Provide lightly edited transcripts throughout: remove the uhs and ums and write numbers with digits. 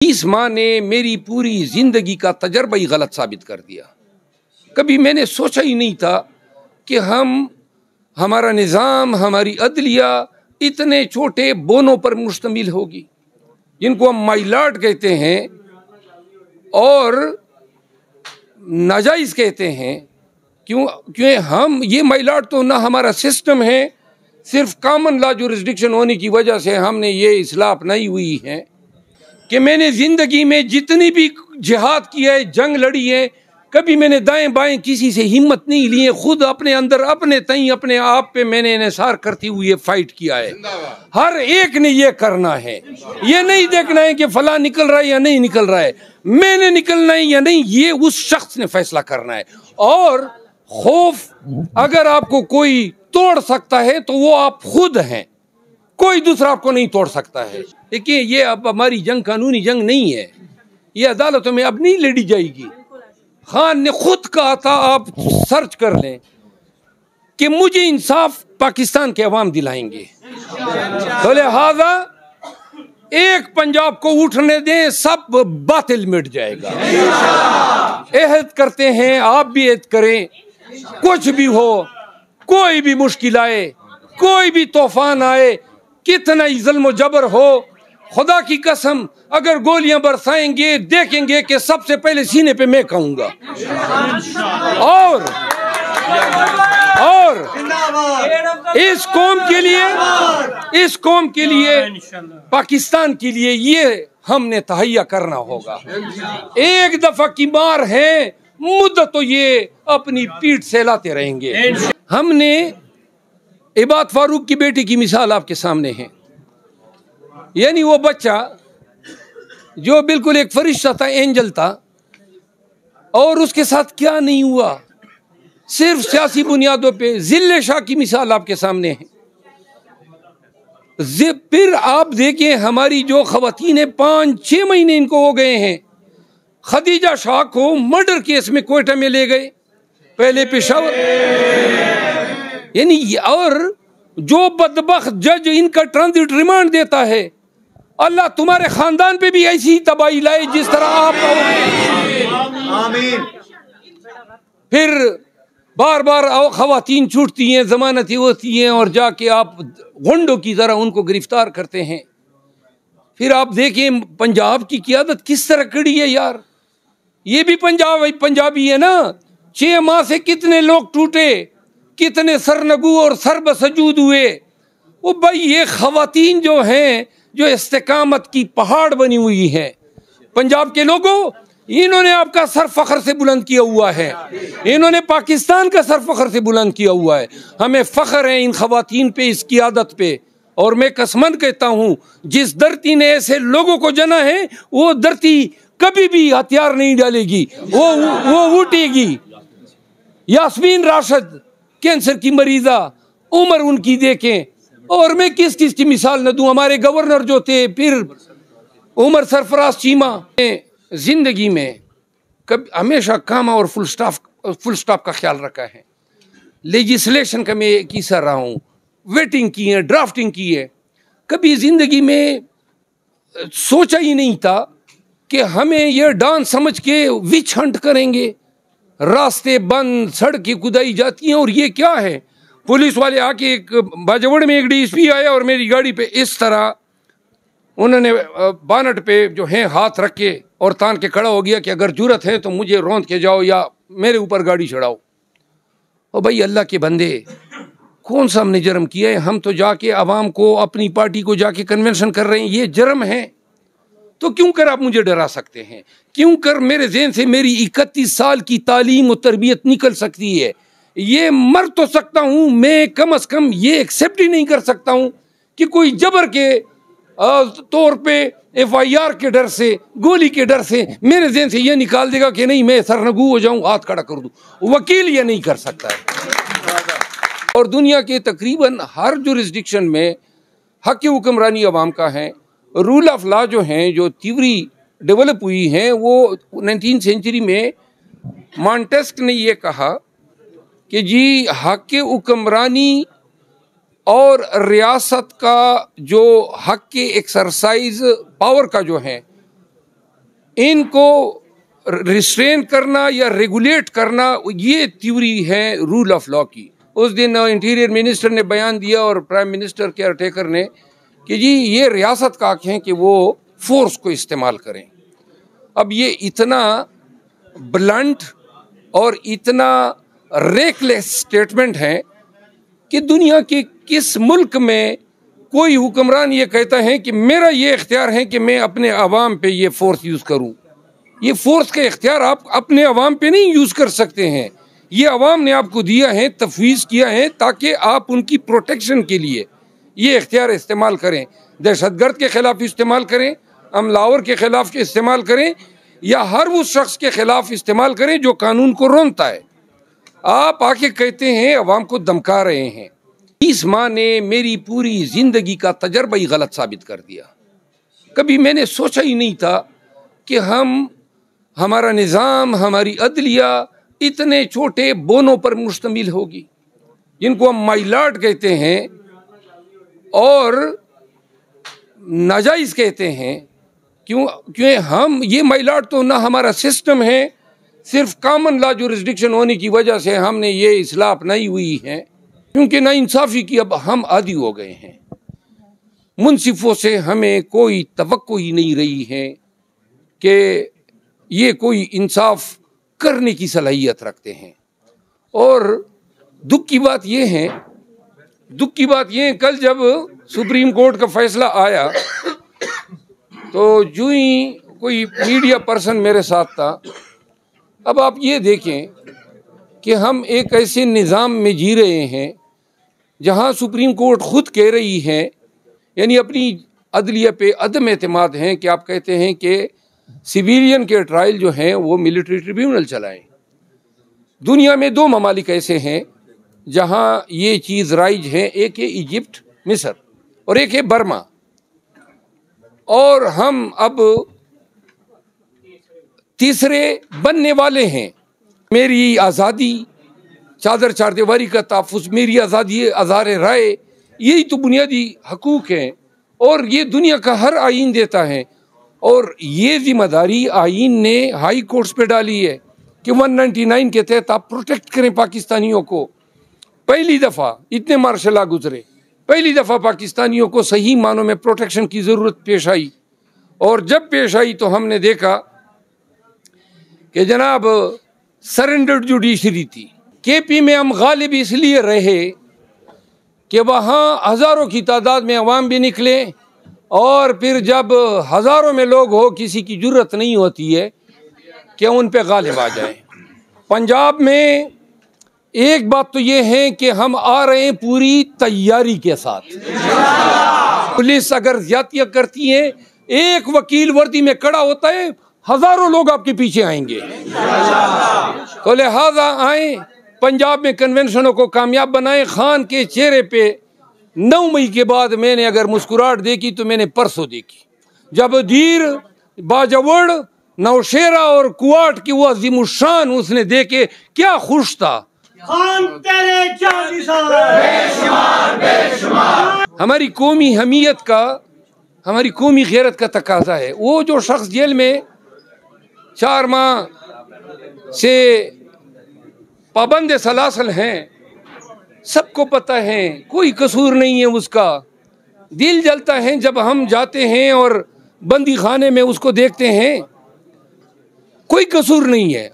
इस माँ ने मेरी पूरी जिंदगी का तजर्बा ही गलत साबित कर दिया। कभी मैंने सोचा ही नहीं था कि हमारा निज़ाम, हमारी अदलिया इतने छोटे बोनों पर मुश्तमिल होगी, जिनको हम माई लॉर्ड कहते हैं और नाजायज़ कहते हैं। क्यों हम ये माई लॉर्ड तो ना हमारा सिस्टम है, सिर्फ कॉमन लॉ जुरिस्डिक्शन होने की वजह से हमने ये इस्लाह अपनाई हुई है कि मैंने ज़िंदगी में जितनी भी जिहाद किया है, जंग लड़ी है, कभी मैंने दाएं बाएं किसी से हिम्मत नहीं ली है। खुद अपने अंदर अपने तई अपने आप पे मैंने इन्हिसार करते हुए फाइट किया है। हर एक ने ये करना है, ये नहीं देखना है कि फला निकल रहा है या नहीं निकल रहा है, मैंने निकलना है या नहीं, ये उस शख्स ने फैसला करना है। और खौफ अगर आपको कोई तोड़ सकता है तो वो आप खुद हैं, कोई दूसरा आपको नहीं तोड़ सकता है। देखिए, ये अब हमारी जंग कानूनी जंग नहीं है, ये अदालतों में अब नहीं लड़ी जाएगी। खान ने खुद कहा था, आप सर्च कर लें, कि मुझे इंसाफ पाकिस्तान के अवाम दिलाएंगे। तो लिहाजा एक पंजाब को उठने दें, सब बातिल मिट जाएगा। एहद करते हैं, आप भी एहद करें, कुछ भी हो, कोई भी मुश्किल आए, कोई भी तूफान आए, कितना ही जुल्म जबर हो, खुदा की कसम अगर गोलियां बरसाएंगे, देखेंगे कि सबसे पहले सीने पे मैं कहूंगा। और इस कौम के लिए पाकिस्तान के लिए ये हमने तहैया करना होगा। एक दफा की मार है, मुद्दत तो ये अपनी पीठ से लाते रहेंगे। हमने इबाद फारूक की बेटी की मिसाल आपके सामने है। यानी वो बच्चा जो बिल्कुल एक फरिश्ता था, एंजल था, और उसके साथ क्या नहीं हुआ, सिर्फ सियासी बुनियादों पे। जिले शाह की मिसाल आपके सामने है। फिर आप देखिए, हमारी जो खवातीन है, 5-6 महीने इनको हो गए हैं। खदीजा शाह को मर्डर केस में कोयटा में ले गए, पहले पेशावर। यानी और जो बदबख्त जज इनका ट्रांजिट रिमांड देता है, अल्लाह तुम्हारे खानदान पे भी ऐसी ही तबाही लाए जिस तरह आप आमीन। फिर बार बार खवातीन छूटती हैं, जमानतें होती हैं, और जाके आप गुंडों की तरह उनको गिरफ्तार करते हैं। फिर आप देखें पंजाब की क़ियादत किस तरह खड़ी है यार। ये भी पंजाबी है ना। 6 माह से कितने लोग टूटे, कितने सरनगू और सरबसजूद हुए। वो भाई, ये खवातीन जो हैं, जो इस्तिकामत की पहाड़ बनी हुई है, पंजाब के लोगों, इन्होंने आपका सर फख्र से बुलंद किया हुआ है, इन्होंने पाकिस्तान का सर फख्र से बुलंद किया हुआ है। हमें फख्र है इन खवातीन पे, इस क़ियादत पे। और मैं कसमन कहता हूँ, जिस धरती ने ऐसे लोगों को जना है, वो धरती कभी भी हथियार नहीं डालेगी, वो उठेगी। यास्मीन राशिद कैंसर की मरीजा, उम्र उनकी देखें, और मैं किस किस की मिसाल न दूं। हमारे गवर्नर जो थे, फिर उमर सरफराज चीमा। जिंदगी में कभी हमेशा कामा और फुल स्टॉप का ख्याल रखा है। लेजिस्लेशन का मैं एक हिस्सा रहा हूँ, वेटिंग की है, ड्राफ्टिंग की है। कभी जिंदगी में सोचा ही नहीं था कि हमें यह डांस समझ के विच हंट करेंगे। रास्ते बंद, सड़कें खुदाई जाती हैं, और ये क्या है। पुलिस वाले आके, एक बाजवड़ में एक डीएसपी आया और मेरी गाड़ी पे इस तरह उन्होंने बानट पे जो है हाथ रख के और तान के खड़ा हो गया कि अगर जरूरत है तो मुझे रौंद के जाओ या मेरे ऊपर गाड़ी चढ़ाओ। और भाई, अल्लाह के बंदे, कौन सा हमने जुर्म किया है? हम तो जाके आवाम को, अपनी पार्टी को जाके कन्वेंशन कर रहे हैं, ये जुर्म है। तो क्यों कर आप मुझे डरा सकते हैं? क्यों कर मेरे ज़हन से मेरी 31 साल की तालीम और तरबियत निकल सकती है? ये मर तो सकता हूँ मैं, कम अज़ कम ये एक्सेप्ट ही नहीं कर सकता हूँ कि कोई जबर के तौर पे, FIR के डर से, गोली के डर से मेरे ज़हन से ये निकाल देगा कि नहीं, मैं सरनगू हो जाऊँ, हाथ खड़ा कर दूँ। वकील ये नहीं कर सकता है। और दुनिया के तकरीबन हर जुरिस्डिक्शन में हक़ हुक्मरानी अवाम का है। रूल ऑफ लॉ जो हैं, जो थ्योरी डेवलप हुई हैं, वो 19वीं सेंचुरी में मॉन्टेस्क्यू ने ये कहा कि जी, हक़ हुक्मरानी और रियासत का जो हक़ के एक्सरसाइज पावर का जो है, इनको रिस्ट्रेन करना या रेगुलेट करना, ये थ्योरी है रूल ऑफ लॉ की। उस दिन इंटीरियर मिनिस्टर ने बयान दिया और प्राइम मिनिस्टर केयरटेकर ने कि जी ये रियासत का हक है कि वो फोर्स को इस्तेमाल करें। अब ये इतना ब्लंट और इतना रेकलेस स्टेटमेंट है कि दुनिया के किस मुल्क में कोई हुक्मरान ये कहता है कि मेरा ये इख्तियार है कि मैं अपने अवाम पे ये फोर्स यूज़ करूं। ये फोर्स का इख्तियार आप अपने अवाम पे नहीं यूज़ कर सकते हैं। ये अवाम ने आपको दिया है, तफवीज़ किया है ताकि आप उनकी प्रोटेक्शन के लिए ये इख्तियार इस्तेमाल करें। दहशतगर्द के ख़िलाफ़ इस्तेमाल करें, हमलावर के ख़िलाफ़ इस्तेमाल करें, या हर उस शख्स के ख़िलाफ़ इस्तेमाल करें जो कानून को रोनता है। आप आके कहते हैं अवाम को धमका रहे हैं। इस माँ ने मेरी पूरी ज़िंदगी का तजर्बा ही गलत साबित कर दिया। कभी मैंने सोचा ही नहीं था कि हमारा निज़ाम, हमारी अदलिया इतने छोटे बोनों पर मुश्तमिल होगी, जिनको हम माई लॉर्ड कहते हैं और नाजायज़ कहते हैं। क्यों हम ये माई लॉर्ड तो ना हमारा सिस्टम है, सिर्फ कॉमन लॉ जुरिस्डिक्शन होने की वजह से हमने ये इस्लाह अपनाई हुई है, क्योंकि नाइंसाफ़ी की अब हम आदी हो गए हैं। मुनसिफों से हमें कोई तवक्को ही नहीं रही है कि ये कोई इंसाफ करने की सलाहियत रखते हैं। और दुख की बात यह है, कल जब सुप्रीम कोर्ट का फैसला आया तो जो ही कोई मीडिया पर्सन मेरे साथ था। अब आप ये देखें कि हम एक ऐसे निज़ाम में जी रहे हैं जहां सुप्रीम कोर्ट खुद कह रही है, यानी अपनी अदलिया पे अदम एतमाद हैं कि आप कहते हैं कि सिविलियन के ट्रायल जो हैं वो मिलिट्री ट्रिब्यूनल चलाएं। दुनिया में 2 ममालिक ऐसे हैं जहां ये चीज़ राइज है, एक है इजिप्ट मिस्र और एक है बर्मा। और हम अब तीसरे बनने वाले हैं। मेरी आज़ादी, चादर चारदीवारी का तहफ़्फ़ुज़, मेरी आज़ादी, आज़ार राय, यही तो बुनियादी हकूक़ हैं और ये दुनिया का हर आइन देता है। और ये जिम्मेदारी आइन ने हाई कोर्ट्स पे डाली है कि 199 के तहत आप प्रोटेक्ट करें पाकिस्तानियों को। पहली दफ़ा इतने मार्शल लॉ गुजरे, पहली दफ़ा पाकिस्तानियों को सही मानों में प्रोटेक्शन की ज़रूरत पेश आई। और जब पेश आई तो हमने देखा कि जनाब सरेंडर्ड जुडिशरी थी। केपी में हम गालिब इसलिए रहे कि वहाँ हज़ारों की तादाद में अवाम भी निकले और फिर जब हज़ारों में लोग हो, किसी की जुर्रत नहीं होती है कि उन पे गालिब आ जाए। पंजाब में एक बात तो ये है कि हम आ रहे हैं पूरी तैयारी के साथ। पुलिस अगर ज्यादतियाँ करती है, एक वकील वर्दी में खड़ा होता है, हज़ारों लोग आपके पीछे आएंगे। तो लिहाजा आए, पंजाब में कन्वेंशनों को कामयाब बनाए। खान के चेहरे पे 9 मई के बाद मैंने अगर मुस्कुराहट देखी तो मैंने परसों देखी, जब धीर बाजवड़ नौशेरा और कुआट की वो अज़ीमुशान उसने देखे, क्या खुश था। खान तेरे बेशुमार। हमारी कौमी हमीयत का, हमारी कौमी गैरत का तकाजा है। वो जो शख्स जेल में 4 माह से पाबंद सलासल हैं, सबको पता है, कोई कसूर नहीं है उसका। दिल जलता है जब हम जाते हैं और बंदी खाने में उसको देखते हैं। कोई कसूर नहीं है,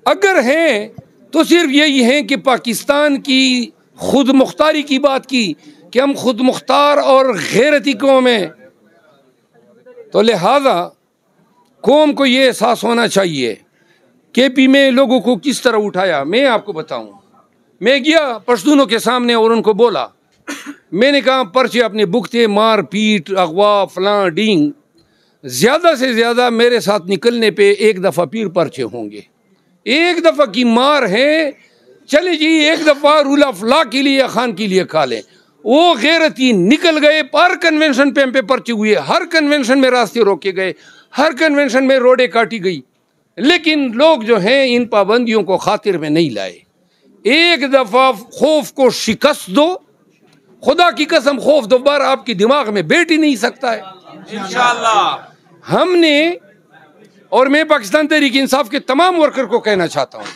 अगर है तो सिर्फ यही है कि पाकिस्तान की खुद मुख्तारी की बात की कि हम खुद मुख्तार और गैरती कौम हैं। तो लिहाजा कौम को ये एहसास होना चाहिए। केपी में लोगों को किस तरह उठाया मैं आपको बताऊं। मैं गया पश्तूनों के सामने और उनको बोला, मैंने कहा पर्चे अपने बुकते, मार पीट, अगवा, फलां डींग, ज़्यादा से ज़्यादा मेरे साथ निकलने पे 1 दफ़ा पीर पर्चे होंगे। 1 दफ़ा की मार है, चले जी 1 दफ़ा रूल ऑफ लॉ के लिए, खान के लिए खा लें। वो गैरती निकल गए। हर कन्वेंशन पे हम पे पर्चे हुए, हर कन्वेंशन में रास्ते रोके गए, हर कन्वेंशन में रोडें काटी गई। लेकिन लोग जो हैं इन पाबंदियों को खातिर में नहीं लाए। 1 दफ़ा खौफ को शिकस्त दो, खुदा की कसम खौफ दोबारा आपके दिमाग में बैठ ही नहीं सकता है। इंशाअल्लाह हमने और मैं पाकिस्तान तहरीक इंसाफ के तमाम वर्कर को कहना चाहता हूँ,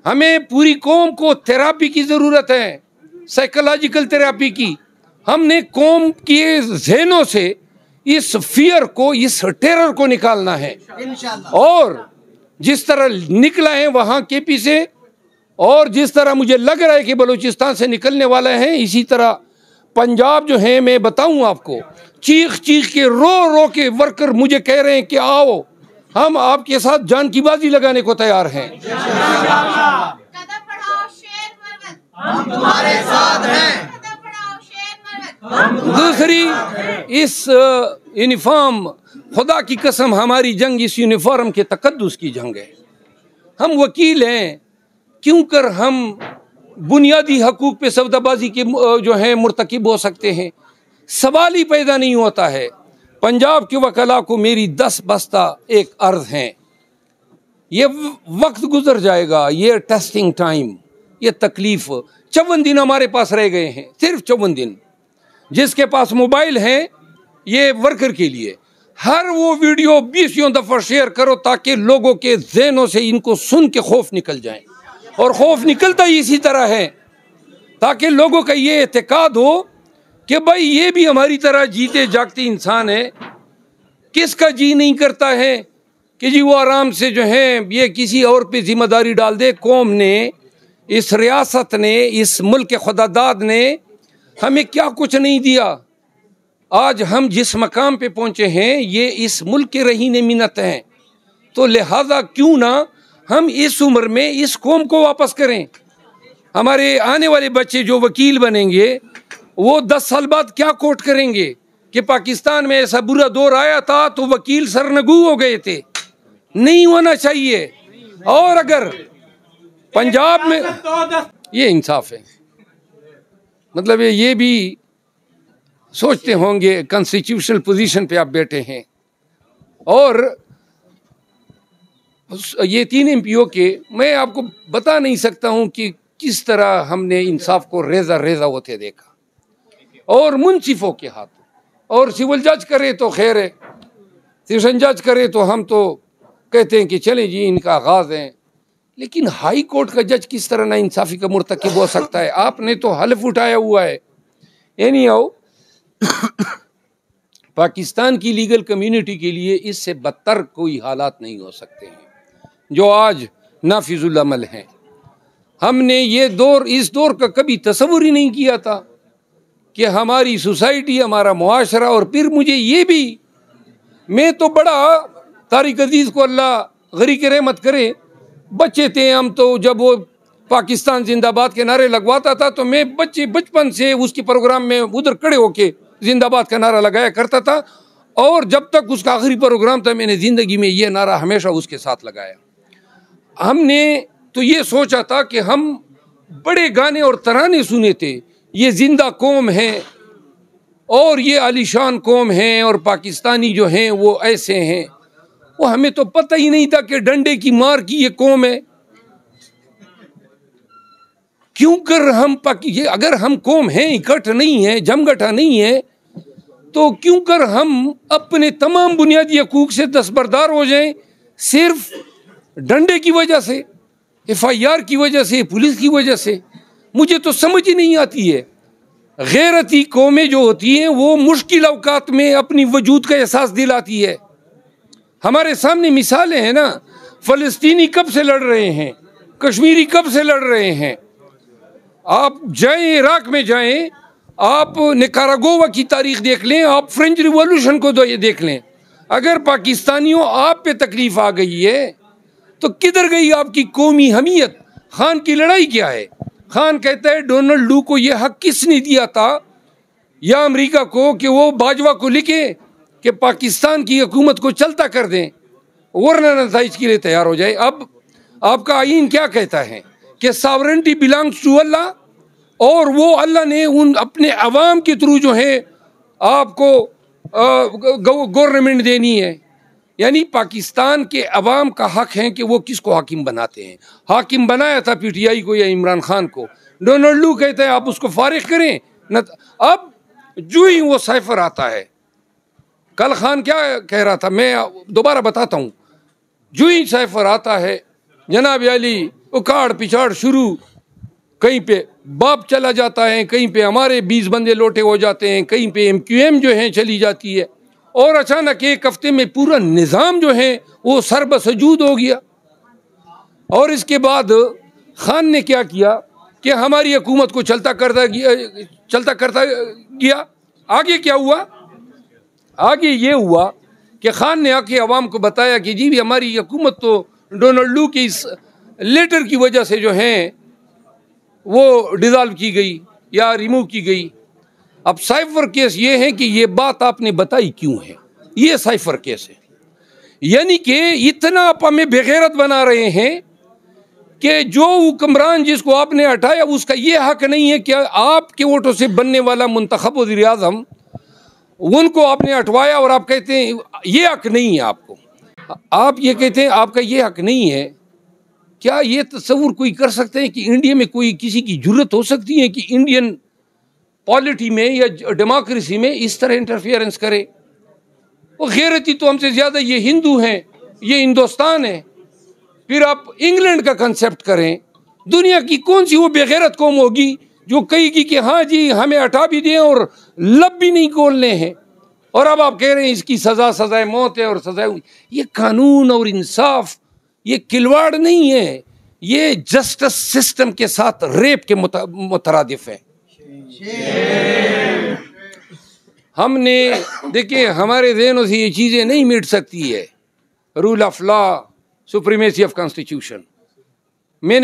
हमें पूरी कौम को थेरापी की ज़रूरत है, साइकोलॉजिकल थेरापी की। हमने कौम के ज़हनों से इस फियर को, इस टेरर को निकालना है। और जिस तरह निकला है वहाँ केपी से, और जिस तरह मुझे लग रहा है कि बलूचिस्तान से निकलने वाला है, इसी तरह पंजाब जो है, मैं बताऊं आपको, चीख चीख के, रो रो के वर्कर मुझे कह रहे हैं कि आओ, हम आपके साथ जान की बाजी लगाने को तैयार हैं। हम तुम्हारे साथ हैं। दूसरी, इस यूनिफॉर्म, खुदा की कसम हमारी जंग इस यूनिफॉर्म के तकद्दुस की जंग है। हम वकील हैं, क्यों कर हम बुनियादी हकूक पे सौदाबाजी के जो है मुर्तकिब हो सकते हैं? सवाल ही पैदा नहीं होता है। पंजाब के वकला को मेरी 10 बस्ता एक अर्ज हैं, ये वक्त गुजर जाएगा, ये टेस्टिंग टाइम, ये तकलीफ। 54 दिन हमारे पास रह गए हैं, सिर्फ 54 दिन। जिसके पास मोबाइल है, ये वर्कर के लिए हर वो वीडियो 20 दफ़ा शेयर करो ताकि लोगों के ज़हनों से इनको सुन के खौफ निकल जाए। और खौफ निकलता ही इसी तरह है ताकि लोगों का ये एतकाद हो कि भाई ये भी हमारी तरह जीते जागते इंसान है। किसका जी नहीं करता है कि जी वो आराम से जो है ये किसी और पे जिम्मेदारी डाल दे। कौम ने, इस रियासत ने, इस मुल्क के खुदादाद ने हमें क्या कुछ नहीं दिया। आज हम जिस मकाम पे पहुंचे हैं ये इस मुल्क के रहीने मिन्नत हैं। तो लिहाजा क्यों ना हम इस उम्र में इस कौम को वापस करें। हमारे आने वाले बच्चे जो वकील बनेंगे वो 10 साल बाद क्या कोर्ट करेंगे कि पाकिस्तान में ऐसा बुरा दौर आया था तो वकील सरनगू हो गए थे। नहीं होना चाहिए। और अगर पंजाब में ये इंसाफ है, मतलब ये भी सोचते होंगे कॉन्स्टिट्यूशनल पोजीशन पे आप बैठे हैं। और ये 3 एमपीओ के मैं आपको बता नहीं सकता हूं कि किस तरह हमने इंसाफ को रेजा रेजा होते देखा। और मुंसिफों के हाथ, और सिविल जज करे तो खैर है, सेशन जज करे तो हम तो कहते हैं कि चले जी इनका आगाज है। लेकिन हाई कोर्ट का जज किस तरह ना इंसाफी का मुर्तकिब हो सकता है? आपने तो हल्फ उठाया हुआ है। एनी हाउ, पाकिस्तान की लीगल कम्युनिटी के लिए इससे बदतर कोई हालात नहीं हो सकते हैं जो आज नाफिजुल अमल हैं। हमने ये दौर, इस दौर का कभी तसव्वुर ही नहीं किया था कि हमारी सोसाइटी, हमारा मुआशरा, और फिर मुझे ये भी, मैं तो बड़ा तारिक अजीज़ को अल्लाह गरीक रहमत करे, बच्चे थे हम तो जब वो पाकिस्तान जिंदाबाद के नारे लगवाता था तो मैं बचपन से उसके प्रोग्राम में उधर खड़े होके जिंदाबाद का नारा लगाया करता था। और जब तक उसका आखिरी प्रोग्राम था मैंने ज़िंदगी में ये नारा हमेशा उसके साथ लगाया। हमने तो ये सोचा था कि हम बड़े गाने और तराने सुने थे, ये जिंदा कौम है और ये आलीशान कौम है और पाकिस्तानी जो हैं वो ऐसे हैं। वो हमें तो पता ही नहीं था कि डंडे की मार की ये कौम है। क्यों कर हम अगर हम कौम हैं, इकट्ठ नहीं है, जमगठा नहीं है, तो क्यों कर हम अपने तमाम बुनियादी हकूक से दस्तबरदार हो जाएं सिर्फ डंडे की वजह से, FIR की वजह से, पुलिस की वजह से? मुझे तो समझ ही नहीं आती है। गैरती कौमें जो होती हैं वो मुश्किल औकात में अपनी वजूद का एहसास दिलाती है। हमारे सामने मिसालें हैं ना, फ़लस्तीनी कब से लड़ रहे हैं, कश्मीरी कब से लड़ रहे हैं। आप जाएं इराक में जाएं, आप निकारागुआ की तारीख देख लें, आप फ्रेंच रिवॉल्यूशन को देख लें। अगर पाकिस्तानियों आप पे तकलीफ आ गई है तो किधर गई आपकी कौमी हमीयत? खान की लड़ाई क्या है? खान कहता है डोनाल्ड डू को यह हक किसने दिया था या अमेरिका को कि वो बाजवा को लिखे कि पाकिस्तान की हुकूमत को चलता कर दें, वरना नताइज के लिए तैयार हो जाए। अब आपका आईन क्या कहता है कि सॉवरेनिटी बिलोंग्स टू अल्लाह, और वो अल्लाह ने उन अपने अवाम के थ्रू जो है आपको गवर्नमेंट देनी है। यानी पाकिस्तान के अवाम का हक है कि वो किसको हाकिम बनाते हैं। हाकिम बनाया था PTI को या इमरान खान को, डोनाल्ड डू कहते हैं आप उसको फारिग करें न। अब जो ही वो साइफर आता है, कल खान क्या कह रहा था, मैं दोबारा बताता हूँ, जो ही साइफर आता है जनाब अली उखाड़ पिछाड़ शुरू, कहीं पे बाप चला जाता है, कहीं पे हमारे 20 बंदे लोटे हो जाते हैं, कहीं पे MQM जो है चली जाती है, और अचानक एक हफ्ते में पूरा निज़ाम जो है वो सरबसजूद हो गया। और इसके बाद खान ने क्या किया कि हमारी हुकूमत को चलता करता गया। आगे क्या हुआ? आगे ये हुआ कि खान ने आके अवाम को बताया कि जी भी हमारी हुकूमत तो डोनाल्ड लू के इस लेटर की वजह से जो है वो डिज़ाल्व की गई या रिमूव की गई। अब साइफर केस ये है कि ये बात आपने बताई क्यों है, ये साइफर केस है। यानी कि इतना आप हमें बेगैरत बना रहे हैं कि जो हुक्मरान जिसको आपने हटाया उसका ये हक नहीं है कि आपके वोटों से बनने वाला मुंतखब वज़ीर आज़म उनको आपने हटवाया, और आप कहते हैं ये हक नहीं है आपको। आप ये कहते हैं आपका ये हक नहीं है। क्या ये तस्वुर कोई कर सकते हैं कि इंडिया में कोई किसी की जुर्रत हो सकती है कि इंडियन पॉलिटी में या डेमोक्रेसी में इस तरह इंटरफियरेंस करे? वो गैरती तो हमसे ज़्यादा ये हिंदू हैं, ये हिंदुस्तान है। फिर आप इंग्लैंड का कंसेप्ट करें, दुनिया की कौन सी वो बेगैरत कौम होगी जो कहेगी कि हाँ जी हमें हटा भी दें और लब भी नहीं खोलने हैं, और अब आप कह रहे हैं इसकी सज़ाए मौत है और सज़ाए। ये कानून और इंसाफ ये खिलवाड़ नहीं है, ये जस्टिस सिस्टम के साथ रेप के मुतरादिफ है। हमने देखिए हमारे ज़हनों से ये चीज़ें नहीं मिट सकती है। Rule of law, supremacy of constitution. मैंने